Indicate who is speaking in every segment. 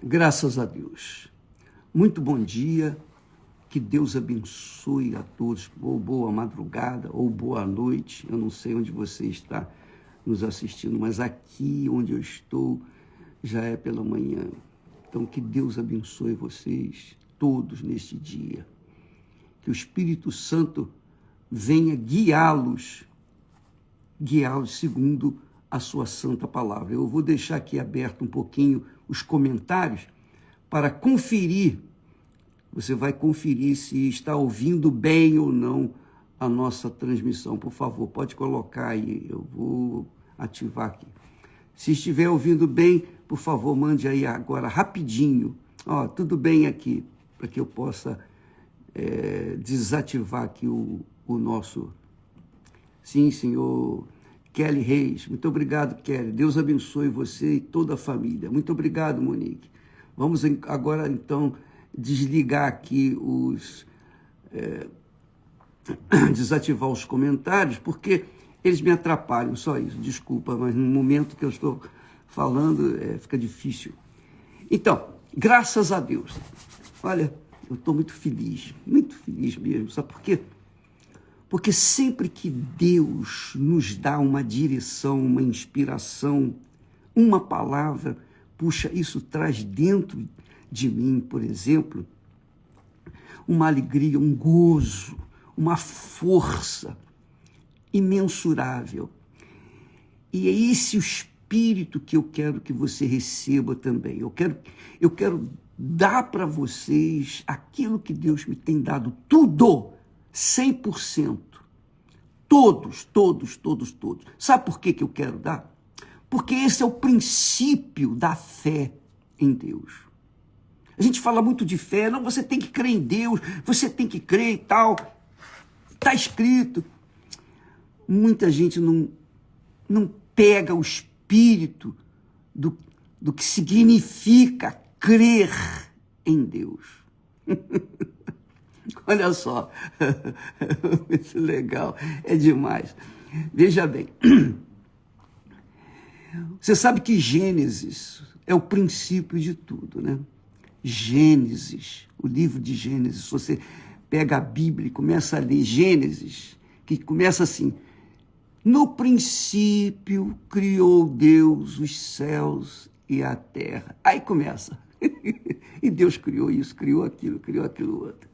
Speaker 1: Graças a Deus. Muito bom dia, que Deus abençoe a todos, ou boa madrugada, ou boa noite. Eu não sei onde você está nos assistindo, mas aqui onde eu estou já é pela manhã. Então, que Deus abençoe vocês todos neste dia. Que o Espírito Santo venha guiá-los segundo a sua santa palavra. Eu vou deixar aqui aberto um pouquinho os comentários para conferir. Você vai conferir se está ouvindo bem ou não a nossa transmissão. Por favor, pode colocar aí, eu vou ativar aqui. Se estiver ouvindo bem, por favor, mande aí agora rapidinho. Tudo bem aqui, para que eu possa desativar aqui o nosso... Sim, senhor Kelly Reis. Muito obrigado, Kelly. Deus abençoe você e toda a família. Muito obrigado, Monique. Vamos agora, então, desligar aqui desativar os comentários, porque eles me atrapalham, só isso. Desculpa, mas no momento que eu estou falando, fica difícil. Então, graças a Deus. Olha, eu estou muito feliz mesmo. Sabe por quê? Porque sempre que Deus nos dá uma direção, uma inspiração, uma palavra, puxa, isso traz dentro de mim, por exemplo, uma alegria, um gozo, uma força imensurável. E é esse o espírito que eu quero que você receba também. Eu quero dar para vocês aquilo que Deus me tem dado, tudo, 100%. Todos. Sabe por que eu quero dar? Porque esse é o princípio da fé em Deus. A gente fala muito de fé, não, você tem que crer em Deus, você tem que crer e tal. Está escrito. Muita gente não pega o espírito do que significa crer em Deus. Olha só, muito legal, é demais. Veja bem, você sabe que Gênesis é o princípio de tudo, né? Gênesis, o livro de Gênesis, se você pega a Bíblia e começa a ler Gênesis, que começa assim: no princípio criou Deus os céus e a terra. Aí começa. E Deus criou isso, criou aquilo outro.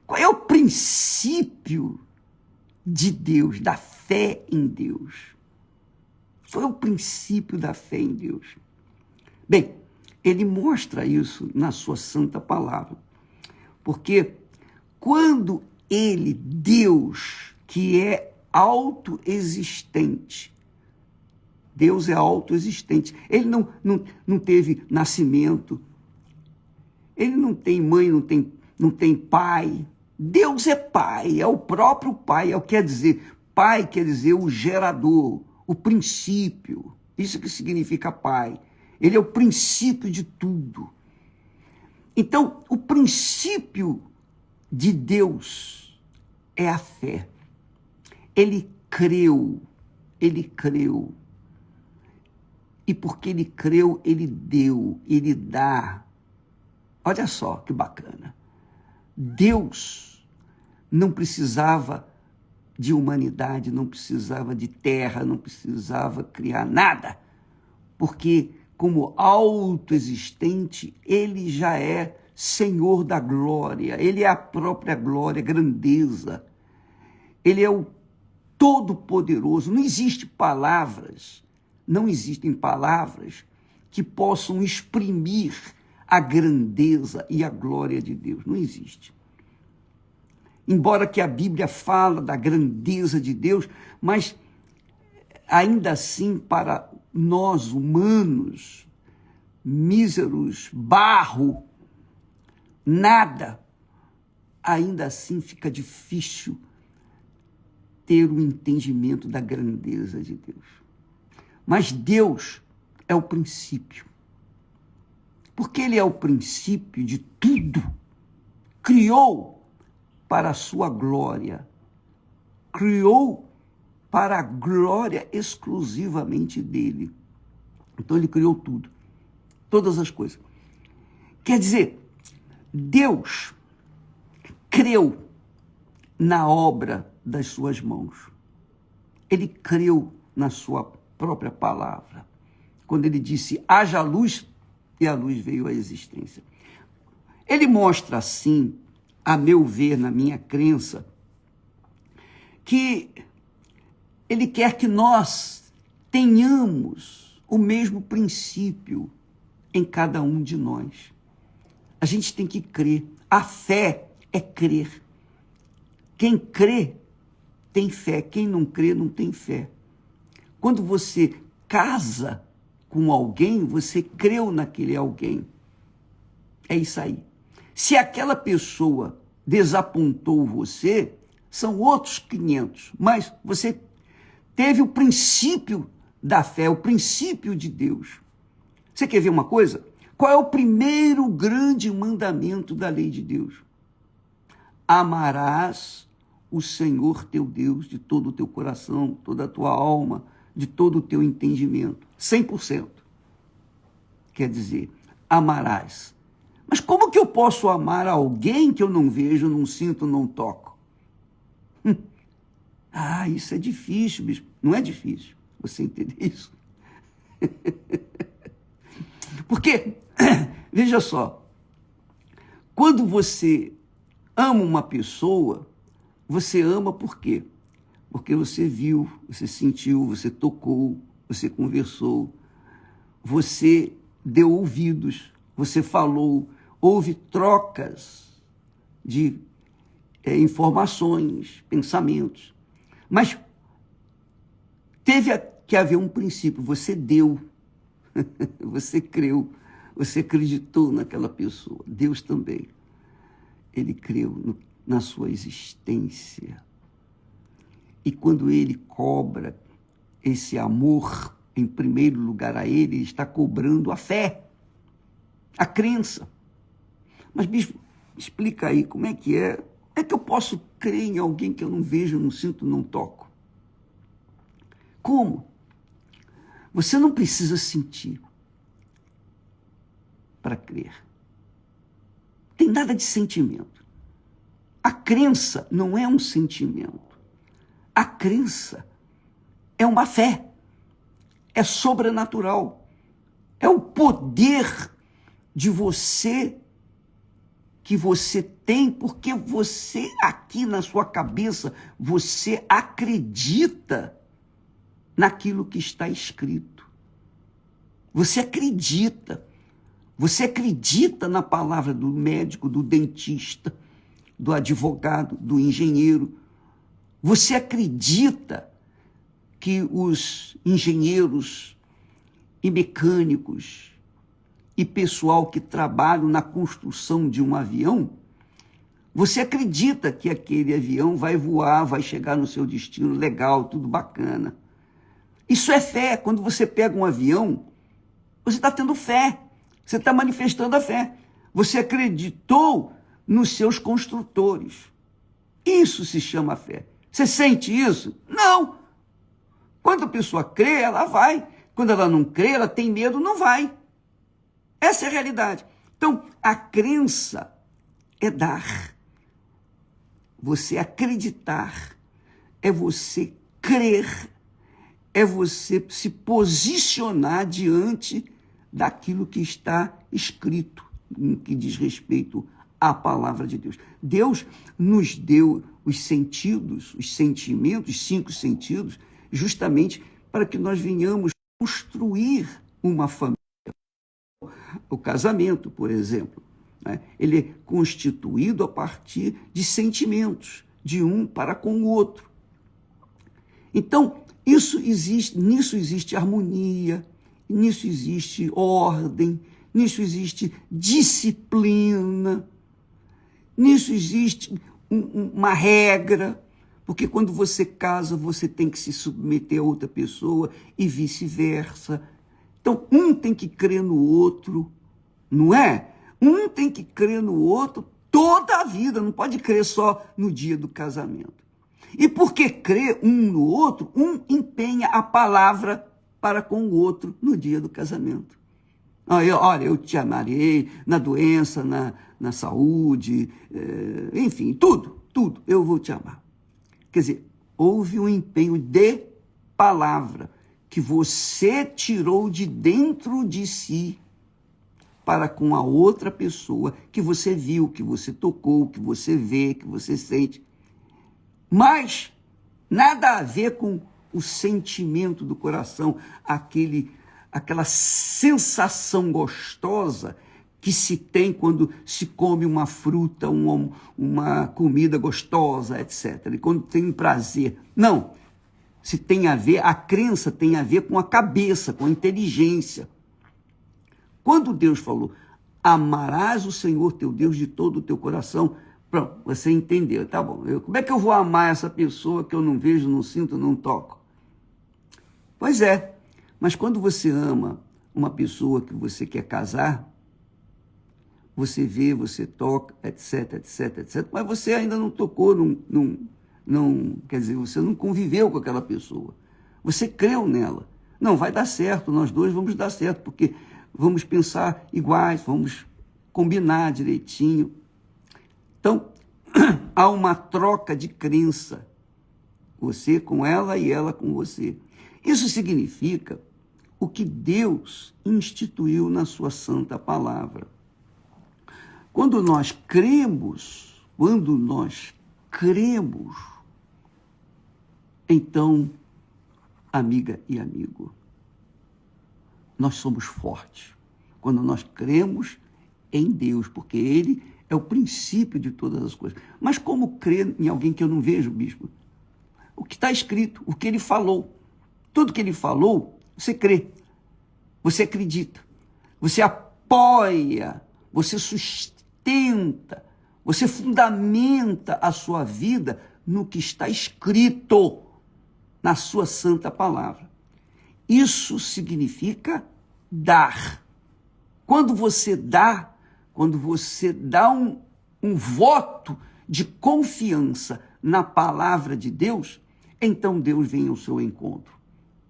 Speaker 1: Qual é o princípio de Deus, da fé em Deus? Qual é o princípio da fé em Deus? Bem, ele mostra isso na sua santa palavra. Porque quando ele, Deus, que é autoexistente, Deus é autoexistente, ele não teve nascimento, ele não tem mãe, não tem pai. Deus é pai, é o próprio pai, pai quer dizer o gerador, o princípio, isso que significa pai. Ele é o princípio de tudo. Então, o princípio de Deus é a fé. Ele creu. E porque ele creu, ele deu, ele dá. Olha só que bacana. Deus não precisava de humanidade, não precisava de terra, não precisava criar nada, porque como autoexistente, ele já é Senhor da glória, ele é a própria glória, grandeza, ele é o Todo-Poderoso. Não existem palavras que possam exprimir a grandeza e a glória de Deus. Não existe. Embora que a Bíblia fala da grandeza de Deus, mas ainda assim, para nós humanos, míseros, barro, nada, ainda assim fica difícil ter o entendimento da grandeza de Deus. Mas Deus é o princípio. Porque ele é o princípio de tudo. Criou para a sua glória. Criou para a glória exclusivamente dele. Então ele criou tudo. Todas as coisas. Quer dizer, Deus creu na obra das suas mãos. Ele creu na sua própria palavra. Quando ele disse, haja luz, e a luz veio à existência. Ele mostra assim, a meu ver, na minha crença, que ele quer que nós tenhamos o mesmo princípio em cada um de nós. A gente tem que crer. A fé é crer. Quem crê tem fé. Quem não crê não tem fé. Quando você casa com alguém, você creu naquele alguém. É isso aí. Se aquela pessoa desapontou você, são outros 500, mas você teve o princípio da fé, o princípio de Deus. Você quer ver uma coisa? Qual é o primeiro grande mandamento da lei de Deus? Amarás o Senhor teu Deus de todo o teu coração, toda a tua alma, de todo o teu entendimento. 100%. Quer dizer, amarás. Mas como que eu posso amar alguém que eu não vejo, não sinto, não toco? Isso é difícil, bispo. Não é difícil você entender isso. Porque, veja só, quando você ama uma pessoa, você ama por quê? Porque você viu, você sentiu, você tocou, você conversou, você deu ouvidos, você falou, houve trocas de informações, pensamentos. Mas teve que haver um princípio, você deu, você creu, você acreditou naquela pessoa. Deus também, ele creu na sua existência. E quando ele cobra esse amor, em primeiro lugar a ele está cobrando a fé, a crença. Mas, bispo, explica aí como é que é. É que eu posso crer em alguém que eu não vejo, não sinto, não toco? Como? Você não precisa sentir para crer. Tem nada de sentimento. A crença não é um sentimento. A crença é uma fé. É sobrenatural. É o poder de você que você tem, porque você aqui na sua cabeça, você acredita naquilo que está escrito. Você acredita. Você acredita na palavra do médico, do dentista, do advogado, do engenheiro. Você acredita que os engenheiros e mecânicos e pessoal que trabalham na construção de um avião, você acredita que aquele avião vai voar, vai chegar no seu destino legal, tudo bacana. Isso é fé. Quando você pega um avião, você está tendo fé. Você está manifestando a fé. Você acreditou nos seus construtores. Isso se chama fé. Você sente isso? Não. Quando a pessoa crê, ela vai. Quando ela não crê, ela tem medo, não vai. Essa é a realidade. Então, a crença é dar. Você acreditar. É você crer. É você se posicionar diante daquilo que está escrito, no que diz respeito à palavra de Deus. Deus nos deu os sentidos, os sentimentos, 5 sentidos, justamente para que nós venhamos construir uma família. O casamento, por exemplo, né? Ele é constituído a partir de sentimentos, de um para com o outro. Então, nisso existe harmonia, nisso existe ordem, nisso existe disciplina, nisso existe uma regra, porque quando você casa, você tem que se submeter a outra pessoa e vice-versa. Então, um tem que crer no outro, não é? Um tem que crer no outro toda a vida, não pode crer só no dia do casamento. E porque crê um no outro, um empenha a palavra para com o outro no dia do casamento. Olha, eu te amarei na doença, na saúde, enfim, tudo, eu vou te amar. Quer dizer, houve um empenho de palavra que você tirou de dentro de si para com a outra pessoa que você viu, que você tocou, que você vê, que você sente. Mas nada a ver com o sentimento do coração, aquela sensação gostosa que se tem quando se come uma fruta, uma comida gostosa, etc. E quando tem um prazer. Não. Se tem a ver, a crença tem a ver com a cabeça, com a inteligência. Quando Deus falou, amarás o Senhor teu Deus de todo o teu coração, pronto, você entendeu, tá bom. Como é que eu vou amar essa pessoa que eu não vejo, não sinto, não toco? Pois é, mas quando você ama uma pessoa que você quer casar, você vê, você toca, etc, etc, etc, mas você ainda não tocou, quer dizer, você não conviveu com aquela pessoa. Você creu nela. Não, vai dar certo, nós dois vamos dar certo, porque vamos pensar iguais, vamos combinar direitinho. Então, há uma troca de crença. Você com ela e ela com você. Isso significa o que Deus instituiu na sua santa palavra. Quando nós cremos, então, amiga e amigo, nós somos fortes. Quando nós cremos em Deus, porque Ele é o princípio de todas as coisas. Mas como crer em alguém que eu não vejo, bispo? O que está escrito, o que Ele falou. Tudo que Ele falou, você crê. Você acredita. Você apoia. Você sustenta. Você fundamenta a sua vida no que está escrito na sua santa palavra. Isso significa dar. Quando você dá um voto de confiança na palavra de Deus, então Deus vem ao seu encontro.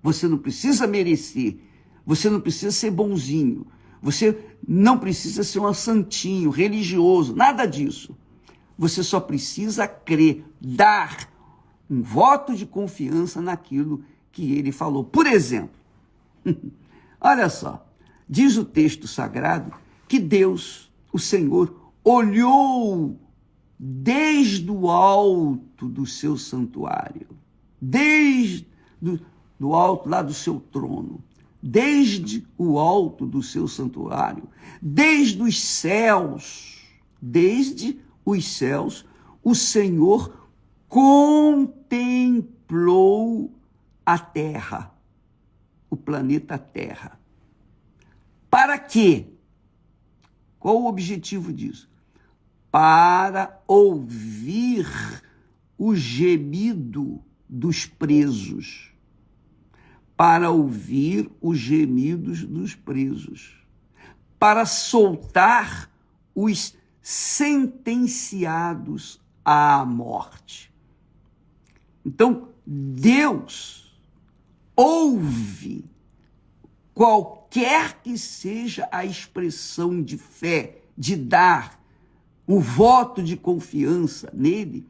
Speaker 1: Você não precisa merecer, você não precisa ser bonzinho, você não precisa ser um santinho, religioso, nada disso. Você só precisa crer, dar um voto de confiança naquilo que ele falou. Por exemplo, olha só, diz o texto sagrado que Deus, o Senhor, olhou desde o alto do seu santuário, desde do alto lá do seu trono, desde o alto do seu santuário, desde os céus, o Senhor contemplou a terra, o planeta Terra. Para quê? Qual o objetivo disso? Para ouvir o gemido dos presos. Para ouvir os gemidos dos presos. Para soltar os sentenciados à morte. Então, Deus ouve qualquer que seja a expressão de fé, de dar o voto de confiança nele,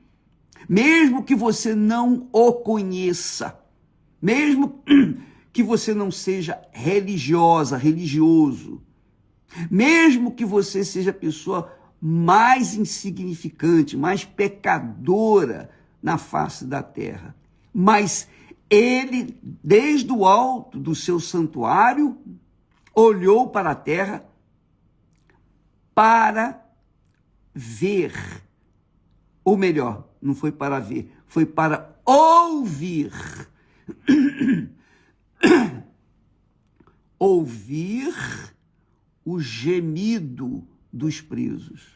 Speaker 1: mesmo que você não o conheça, mesmo que você não seja religioso, mesmo que você seja a pessoa mais insignificante, mais pecadora na face da terra, mas ele, desde o alto do seu santuário, olhou para a terra para ver, ou melhor, não foi para ver, foi para ouvir. Ouvir o gemido dos presos.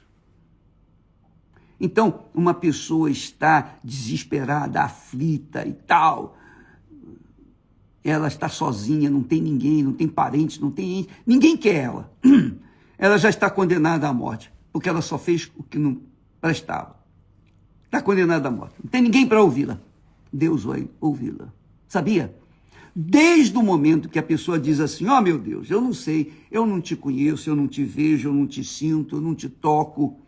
Speaker 1: Então, uma pessoa está desesperada, aflita e tal, ela está sozinha, não tem ninguém, não tem parentes, ninguém quer ela. Ela já está condenada à morte, porque ela só fez o que não prestava. Está condenada à morte. Não tem ninguém para ouvi-la. Deus vai ouvi-la. Sabia? Desde o momento que a pessoa diz assim, ó, meu Deus, eu não sei, eu não te conheço, eu não te vejo, eu não te sinto, eu não te toco,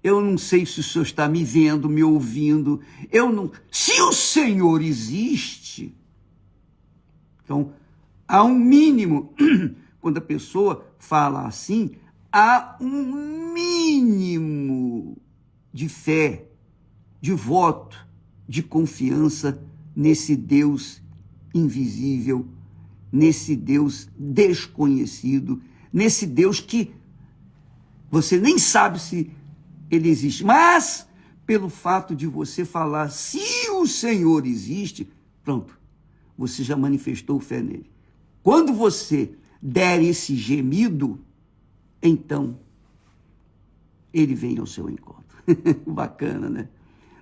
Speaker 1: eu não sei se o Senhor está me vendo, me ouvindo, eu não... Se o Senhor existe, então, há um mínimo, quando a pessoa fala assim, há um mínimo de fé, de voto, de confiança nesse Deus invisível, nesse Deus desconhecido, nesse Deus que você nem sabe se ele existe. Mas, pelo fato de você falar, se o Senhor existe, pronto, você já manifestou fé nele. Quando você der esse gemido, então, ele vem ao seu encontro. Bacana, né?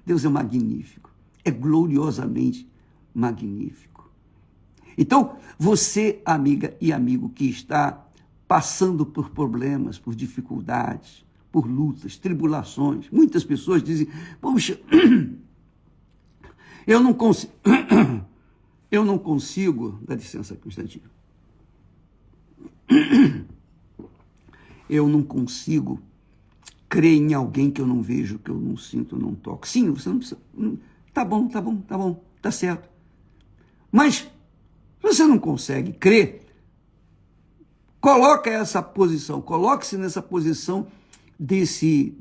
Speaker 1: Deus é magnífico, é gloriosamente magnífico. Então, você, amiga e amigo que está passando por problemas, por dificuldades, por lutas, tribulações, muitas pessoas dizem, poxa, eu não consigo, dá licença aqui um instantinho, eu não consigo crer em alguém que eu não vejo, que eu não sinto, não toco. Sim, você não precisa, tá bom, tá certo. Mas, se você não consegue crer, coloque-se nessa posição desse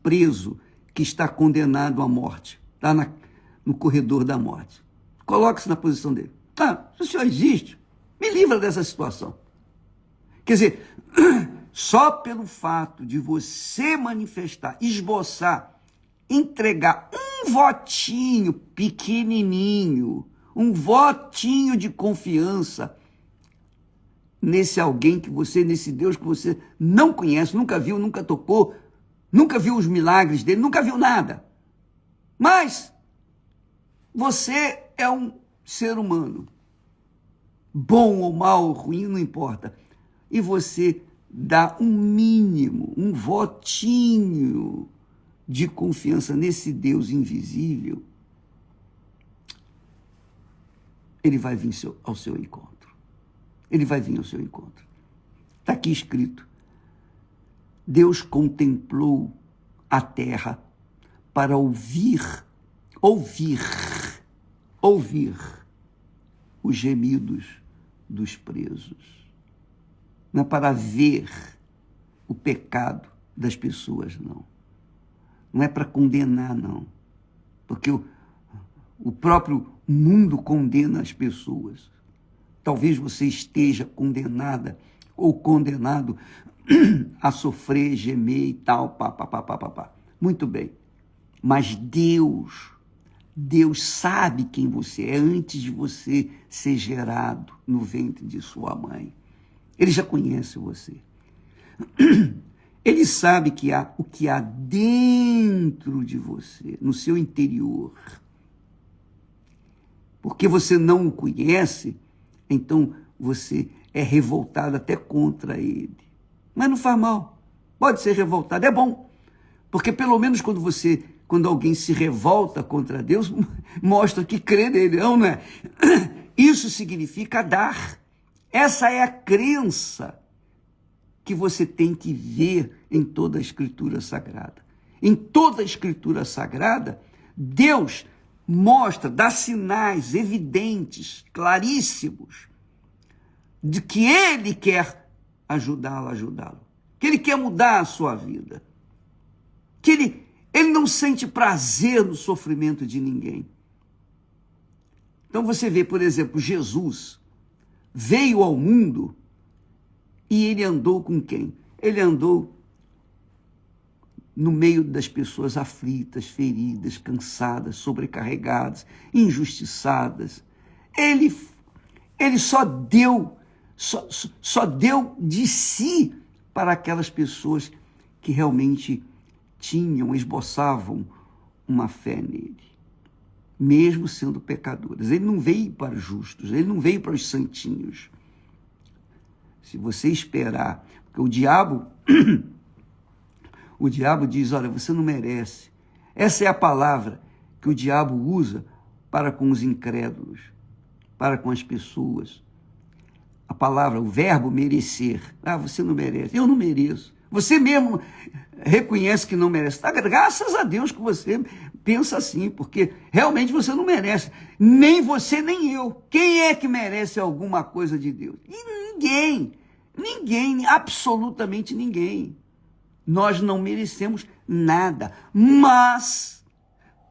Speaker 1: preso que está condenado à morte, está no corredor da morte. Coloque-se na posição dele. Se o Senhor existe, me livra dessa situação. Quer dizer, só pelo fato de você manifestar, esboçar, entregar um votinho pequenininho, um votinho de confiança nesse alguém que você, nesse Deus que você não conhece, nunca viu, nunca tocou, nunca viu os milagres dele, nunca viu nada. Mas você é um ser humano, bom ou mal, ruim, não importa. E você dá um mínimo, um votinho de confiança nesse Deus invisível, ele vai vir ao seu encontro. Ele vai vir ao seu encontro. Está aqui escrito, Deus contemplou a terra para ouvir os gemidos dos presos. Não é para ver o pecado das pessoas, não. Não é para condenar, não. Porque o próprio mundo condena as pessoas. Talvez você esteja condenada ou condenado a sofrer, gemer e tal, pá. Muito bem. Mas Deus sabe quem você é antes de você ser gerado no ventre de sua mãe. Ele já conhece você. Ele sabe o que há dentro de você, no seu interior. Porque você não o conhece, então você é revoltado até contra ele. Mas não faz mal. Pode ser revoltado, é bom. Porque pelo menos quando alguém se revolta contra Deus, mostra que crê nele, não é? Isso significa dar. Essa é a crença que você tem que ver em toda a Escritura Sagrada. Em toda a Escritura Sagrada, Deus mostra, dá sinais evidentes, claríssimos, de que Ele quer ajudá-lo, que Ele quer mudar a sua vida, que Ele não sente prazer no sofrimento de ninguém. Então você vê, por exemplo, Jesus veio ao mundo e ele andou com quem? Ele andou no meio das pessoas aflitas, feridas, cansadas, sobrecarregadas, injustiçadas. Ele só deu de si para aquelas pessoas que realmente esboçavam uma fé nele, mesmo sendo pecadores. Ele não veio para os justos, ele não veio para os santinhos. Se você esperar, porque o diabo diz, olha, você não merece. Essa é a palavra que o diabo usa para com os incrédulos. para com as pessoas. A palavra, o verbo merecer. Você não merece. Eu não mereço. Você mesmo reconhece que não merece. Graças a Deus que você pensa assim, porque realmente você não merece. Nem você, nem eu. Quem é que merece alguma coisa de Deus? E ninguém. Ninguém, absolutamente ninguém. Nós não merecemos nada. Mas,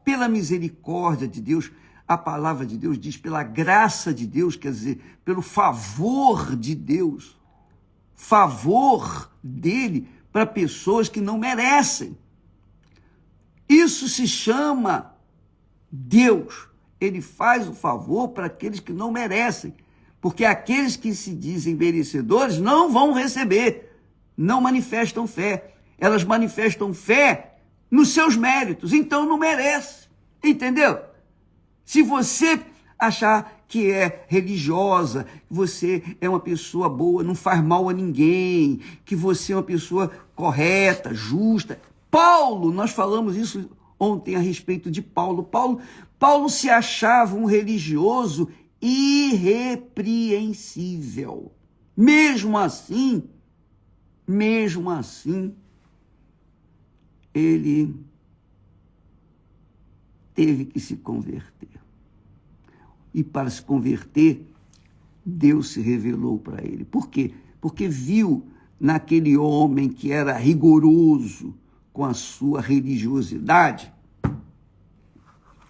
Speaker 1: pela misericórdia de Deus, a palavra de Deus diz, pela graça de Deus, quer dizer, pelo favor de Deus, favor dele para pessoas que não merecem. Isso se chama Deus. Ele faz o favor para aqueles que não merecem, porque aqueles que se dizem merecedores não vão receber, não manifestam fé. Elas manifestam fé nos seus méritos, então não merece, entendeu? Se você achar que é religiosa, que você é uma pessoa boa, não faz mal a ninguém, que você é uma pessoa correta, justa. Paulo, nós falamos isso ontem a respeito de Paulo. Paulo se achava um religioso irrepreensível. Mesmo assim, ele teve que se converter. E para se converter, Deus se revelou para ele. Por quê? Porque viu naquele homem que era rigoroso com a sua religiosidade.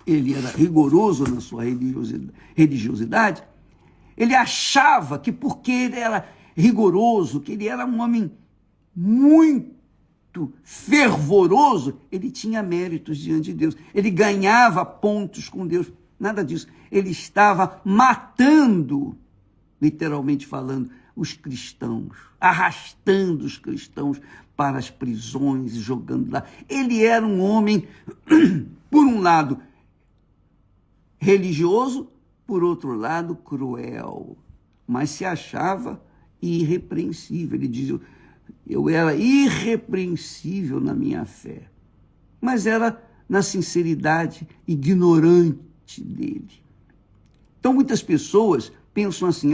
Speaker 1: Ele era rigoroso na sua religiosidade. Ele achava que porque ele era rigoroso, que ele era um homem muito fervoroso, ele tinha méritos diante de Deus. Ele ganhava pontos com Deus. Nada disso. Ele estava matando, literalmente falando, os cristãos, arrastando os cristãos para as prisões e jogando lá. Ele era um homem, por um lado, religioso, por outro lado, cruel, mas se achava irrepreensível. Ele dizia, eu era irrepreensível na minha fé, mas era na sinceridade ignorante dele. Então muitas pessoas pensam assim,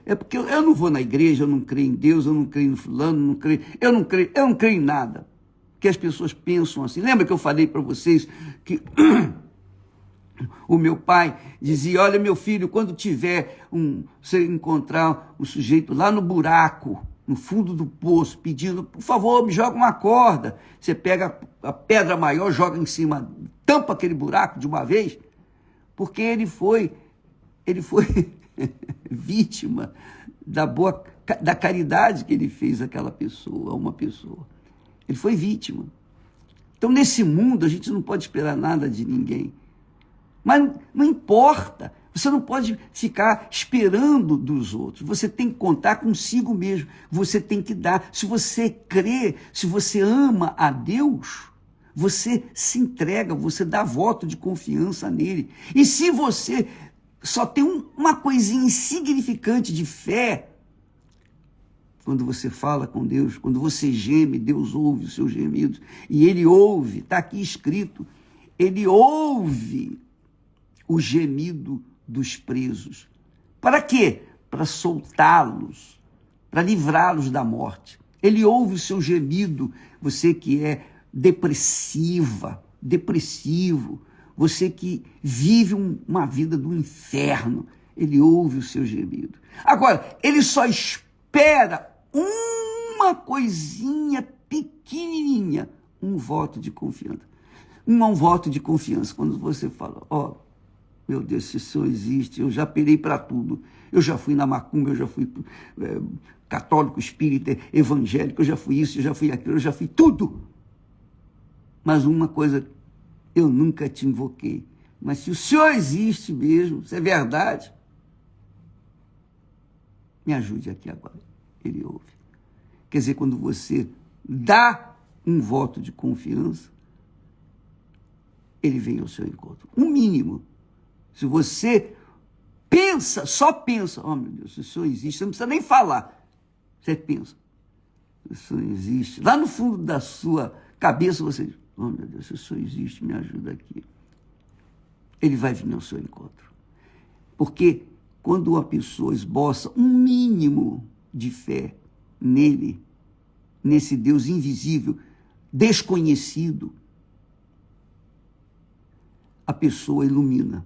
Speaker 1: é porque eu não vou na igreja, eu não creio em Deus, eu não creio no fulano, eu não creio em nada. Que as pessoas pensam assim. Lembra que eu falei para vocês que o meu pai dizia, olha meu filho, quando você encontrar um sujeito lá no buraco, no fundo do poço, pedindo, por favor, me joga uma corda. Você pega a pedra maior, joga em cima, tampa aquele buraco de uma vez, porque ele foi vítima da caridade que ele fez àquela pessoa, a uma pessoa. Ele foi vítima. Então, nesse mundo, a gente não pode esperar nada de ninguém. Mas não importa. Você não pode ficar esperando dos outros. Você tem que contar consigo mesmo. Você tem que dar. Se você crê, se você ama a Deus, você se entrega, você dá voto de confiança nele. E se você só tem uma coisinha insignificante de fé, quando você fala com Deus, quando você geme, Deus ouve os seus gemidos. E ele ouve, está aqui escrito, ele ouve o gemido dos presos. Para quê? Para soltá-los, para livrá-los da morte. Ele ouve o seu gemido, você que é depressivo, você que vive uma vida do inferno, ele ouve o seu gemido. Agora, ele só espera uma coisinha pequenininha, um voto de confiança. Um voto de confiança, quando você fala, meu Deus, se o Senhor existe, eu já pirei para tudo. Eu já fui na macumba, eu já fui católico, espírita, evangélico, eu já fui isso, eu já fui aquilo, eu já fui tudo. Mas uma coisa, eu nunca te invoquei. Mas se o Senhor existe mesmo, se é verdade, me ajude aqui agora. Ele ouve. Quer dizer, quando você dá um voto de confiança, ele vem ao seu encontro. O mínimo. Se você pensa, só pensa, meu Deus, se o Senhor existe, você não precisa nem falar. Você pensa, se o Senhor existe, lá no fundo da sua cabeça você diz, meu Deus, se o Senhor existe, me ajuda aqui. Ele vai vir ao seu encontro. Porque quando uma pessoa esboça um mínimo de fé nele, nesse Deus invisível, desconhecido, a pessoa ilumina.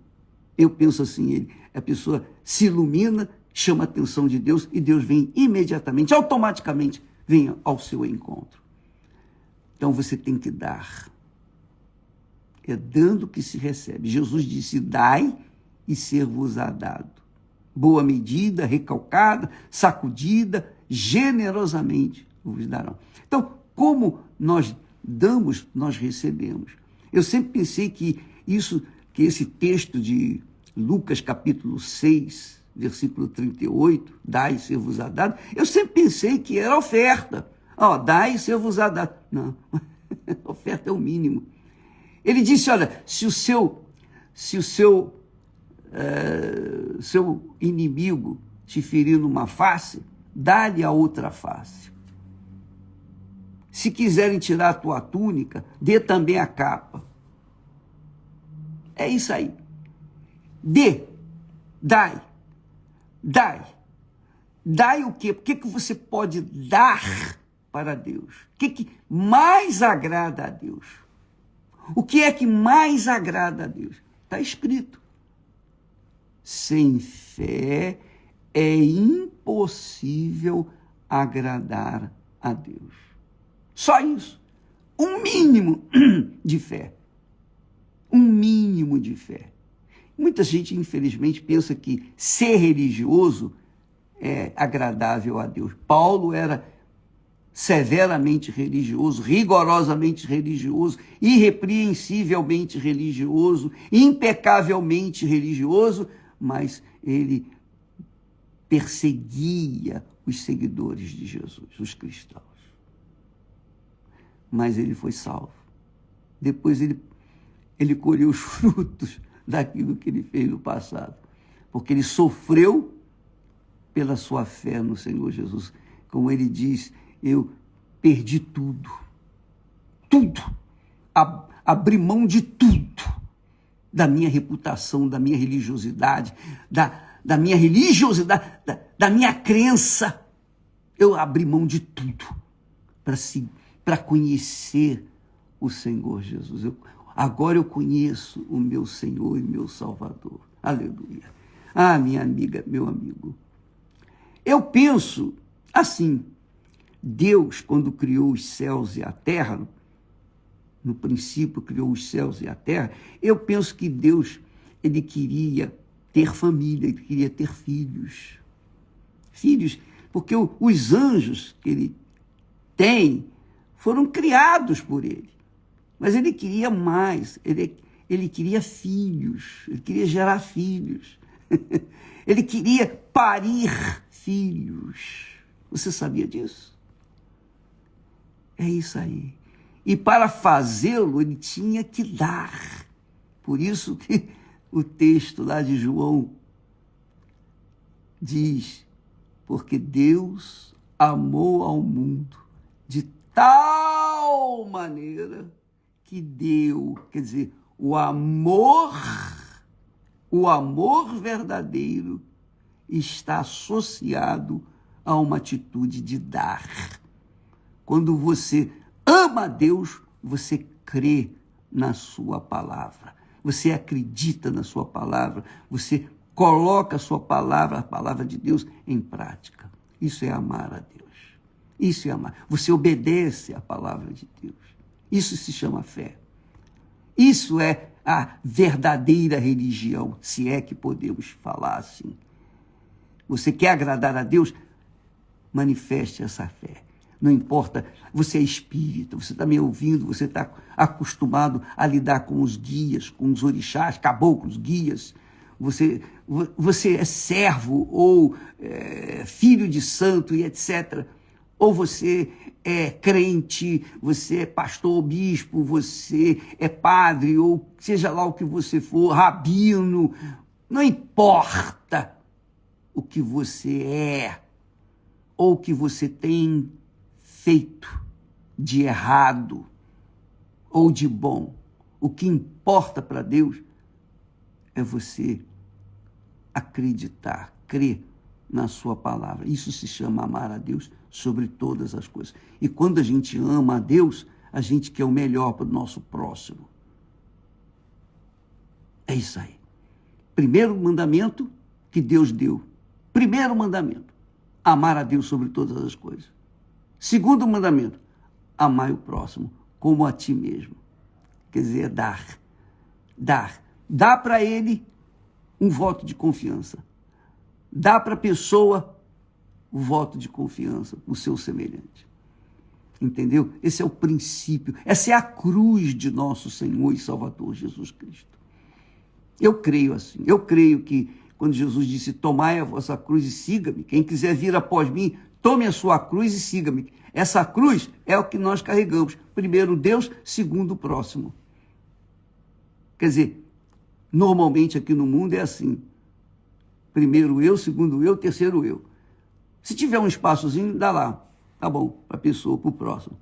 Speaker 1: Eu penso assim, a pessoa se ilumina, chama a atenção de Deus e Deus vem imediatamente, automaticamente, vem ao seu encontro. Então você tem que dar. É dando que se recebe. Jesus disse, dai e ser-vos-á dado. Boa medida, recalcada, sacudida, generosamente vos darão. Então, como nós damos, nós recebemos. Eu sempre pensei que esse texto de Lucas capítulo 6, versículo 38, dai e ser-vos-á dado, eu sempre pensei que era oferta. Dai e ser-vos-á dado. Não, oferta é o mínimo. Ele disse, olha, se o seu inimigo te ferir numa face, dá-lhe a outra face. Se quiserem tirar a tua túnica, dê também a capa. É isso aí. Dai. Dai o quê? O que você pode dar para Deus? O que mais agrada a Deus? O que é que mais agrada a Deus? Está escrito. Sem fé é impossível agradar a Deus. Só isso. Um mínimo de fé. Um mínimo de fé. Muita gente, infelizmente, pensa que ser religioso é agradável a Deus. Paulo era severamente religioso, rigorosamente religioso, irrepreensivelmente religioso, impecavelmente religioso, mas ele perseguia os seguidores de Jesus, os cristãos. Mas ele foi salvo. Depois ele colheu os frutos daquilo que ele fez no passado, porque ele sofreu pela sua fé no Senhor Jesus. Como ele diz, eu perdi tudo, abri mão de tudo, da minha reputação, da minha religiosidade, da minha religiosidade, da minha crença. Eu abri mão de tudo para conhecer o Senhor Jesus. Agora eu conheço o meu Senhor e meu Salvador. Aleluia. Minha amiga, meu amigo. Eu penso assim, Deus, quando criou os céus e a terra, no princípio criou os céus e a terra, eu penso que Deus, ele queria ter família, ele queria ter filhos. Filhos, porque os anjos que ele tem foram criados por ele. Mas ele queria mais, ele queria filhos, ele queria gerar filhos. Ele queria parir filhos. Você sabia disso? É isso aí. E para fazê-lo, ele tinha que dar. Por isso que o texto lá de João diz, porque Deus amou ao mundo de tal maneira que deu, quer dizer, o amor verdadeiro está associado a uma atitude de dar. Quando você ama a Deus, você crê na sua palavra, você acredita na sua palavra, você coloca a sua palavra, a palavra de Deus, em prática. Isso é amar a Deus. Isso é amar. Você obedece à palavra de Deus. Isso se chama fé. Isso é a verdadeira religião, se é que podemos falar assim. Você quer agradar a Deus? Manifeste essa fé. Não importa, você é espírita, você está me ouvindo, você está acostumado a lidar com os guias, com os orixás, caboclos, guias. Você é servo ou filho de santo e etc. Ou você é crente, você é pastor ou bispo, você é padre, ou seja lá o que você for, rabino. Não importa o que você é ou o que você tem feito de errado ou de bom. O que importa para Deus é você acreditar, crer na sua palavra. Isso se chama amar a Deus sobre todas as coisas. E quando a gente ama a Deus, a gente quer o melhor para o nosso próximo. É isso aí. Primeiro mandamento que Deus deu. Primeiro mandamento, amar a Deus sobre todas as coisas. Segundo mandamento, amar o próximo como a ti mesmo. Quer dizer, é dar. Dar. Dá para ele um voto de confiança. Dá para a pessoa o voto de confiança, o seu semelhante. Entendeu? Esse é o princípio. Essa é a cruz de nosso Senhor e Salvador Jesus Cristo. Eu creio assim. Eu creio que quando Jesus disse, tomai a vossa cruz e siga-me, quem quiser vir após mim, tome a sua cruz e siga-me. Essa cruz é o que nós carregamos. Primeiro Deus, segundo o próximo. Quer dizer, normalmente aqui no mundo é assim. Primeiro eu, segundo eu, terceiro eu. Se tiver um espaçozinho, dá lá. Tá bom, para a pessoa, para o próximo.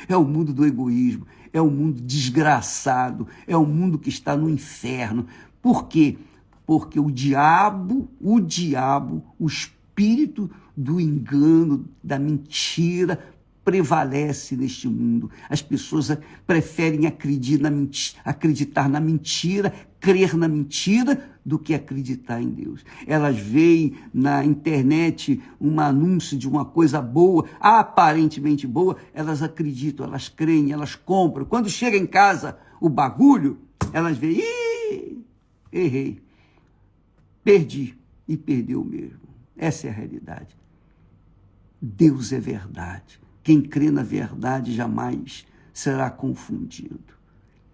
Speaker 1: É o mundo do egoísmo, é o mundo desgraçado, é o mundo que está no inferno. Por quê? Porque o diabo, o espírito do engano, da mentira, prevalece neste mundo. As pessoas preferem acreditar na mentira, crer na mentira, do que acreditar em Deus. Elas veem na internet um anúncio de uma coisa boa, aparentemente boa, elas acreditam, elas creem, elas compram. Quando chega em casa o bagulho, elas veem, errei, perdi, e perdeu mesmo. Essa é a realidade. Deus é verdade. Quem crê na verdade jamais será confundido.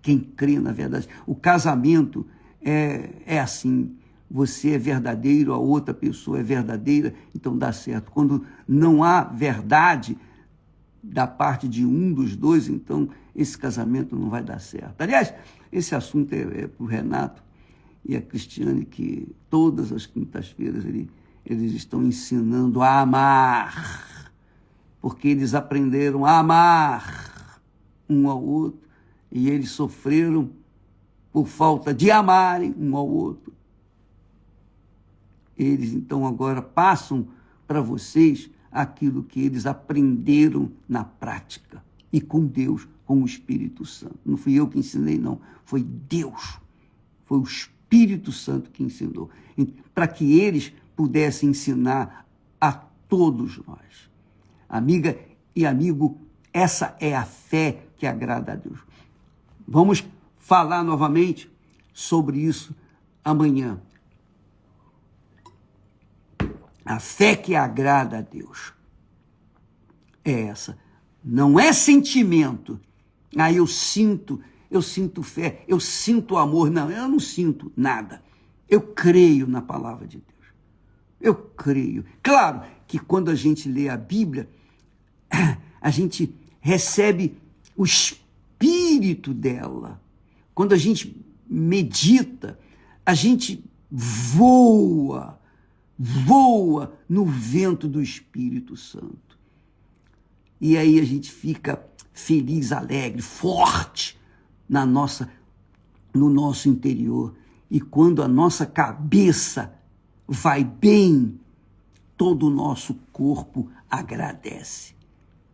Speaker 1: Quem crê na verdade. O casamento é assim. Você é verdadeiro, a outra pessoa é verdadeira, então dá certo. Quando não há verdade da parte de um dos dois, então esse casamento não vai dar certo. Aliás, esse assunto é para o Renato e a Cristiane, que todas as quintas-feiras eles estão ensinando a amar, porque eles aprenderam a amar um ao outro e eles sofreram por falta de amarem um ao outro. Eles, então, agora passam para vocês aquilo que eles aprenderam na prática e com Deus, com o Espírito Santo. Não fui eu que ensinei, não. Foi Deus. Foi o Espírito Santo que ensinou. Para que eles pudessem ensinar a todos nós. Amiga e amigo, essa é a fé que agrada a Deus. Vamos falar novamente sobre isso amanhã. A fé que agrada a Deus é essa. Não é sentimento. Eu sinto fé, eu sinto amor. Não, eu não sinto nada. Eu creio na palavra de Deus. Eu creio. Claro que quando a gente lê a Bíblia, a gente recebe o espírito dela. Quando a gente medita, a gente voa no vento do Espírito Santo. E aí a gente fica feliz, alegre, forte no nosso interior. E quando a nossa cabeça vai bem, todo o nosso corpo agradece.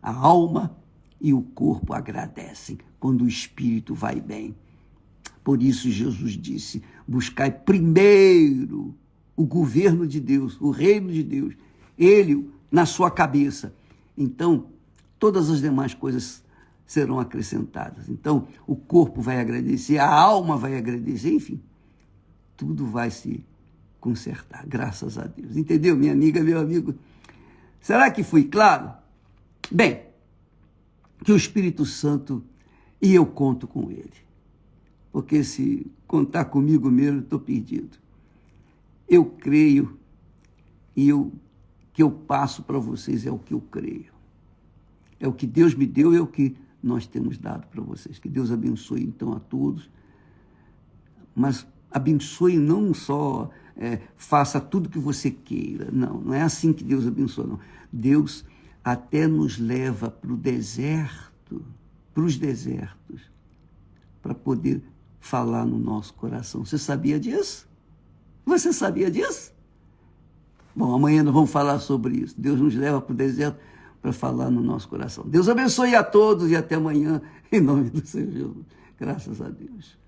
Speaker 1: A alma e o corpo agradecem quando o espírito vai bem. Por isso Jesus disse, buscai primeiro o governo de Deus, o reino de Deus, ele na sua cabeça. Então, todas as demais coisas serão acrescentadas. Então, o corpo vai agradecer, a alma vai agradecer, enfim, tudo vai se consertar, graças a Deus. Entendeu, minha amiga, meu amigo? Será que fui claro? Bem, que o Espírito Santo, e eu conto com ele, porque se contar comigo mesmo, estou perdido. Eu creio e que eu passo para vocês é o que eu creio. É o que Deus me deu e é o que nós temos dado para vocês. Que Deus abençoe, então, a todos. Mas abençoe não só, faça tudo que você queira. Não é assim que Deus abençoa, não. Deus até nos leva para o deserto, para os desertos, para poder falar no nosso coração. Você sabia disso? Você sabia disso? Bom, amanhã nós vamos falar sobre isso. Deus nos leva para o deserto para falar no nosso coração. Deus abençoe a todos e até amanhã, em nome do Senhor Jesus. Graças a Deus.